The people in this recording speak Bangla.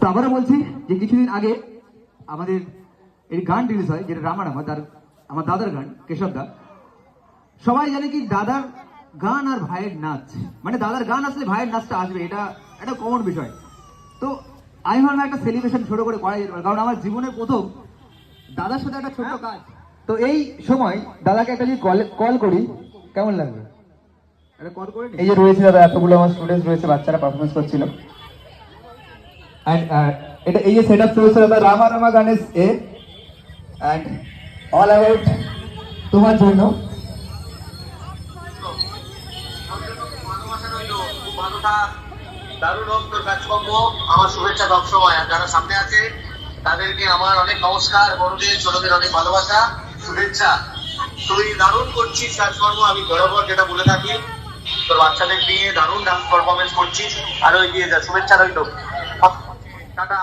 আবারও বলছি যে কিছুদিন আগে আমাদের এই গান রিলিজ হয়, যেটা রামায়ণ আমার দাদার গান, কেশব দা। সবাই জানে কি দাদার গান আর ভাইয়ের নাচ, মানে দাদার গান আসলে ভাইয়ের নাচটা আসবে, এটা একটা কমন বিষয়। তো আমি ভাবলাম একটা সেলিব্রেশন ছোট করে করা যেতে পারে, কারণ আমার জীবনের প্রথম দাদার সাথে একটা ছোট কাজ। তো এই সময় দাদাকে একটা যদি কল করি কেমন লাগবে? একটা কল করে এই যে রয়েছে দাদা, এতগুলো আমার স্টুডেন্টস রয়েছে, বাচ্চারা পারফরমেন্স করছিল। এটা এই যে সেট আপ চলছে দাদা রামা রামা গানের অ্যান্ড অল অ্যাবাউট তোমার জন্য। দারুণ হোক তোর কাজকর্ম, আমার শুভেচ্ছা সবসময়। আর যারা সামনে আছে তাদেরকে আমার অনেক নমস্কার, বড়দের ছোটদের অনেক ভালোবাসা, শুভেচ্ছা। তুই দারুণ করছিস কাজকর্ম, আমি বরাবর যেটা বলে থাকি, তোর বাচ্চাদের নিয়ে দারুণ ডান্স পারফরমেন্স করছিস, আর ওই দিয়ে যা শুভেচ্ছা রইল। টাটা।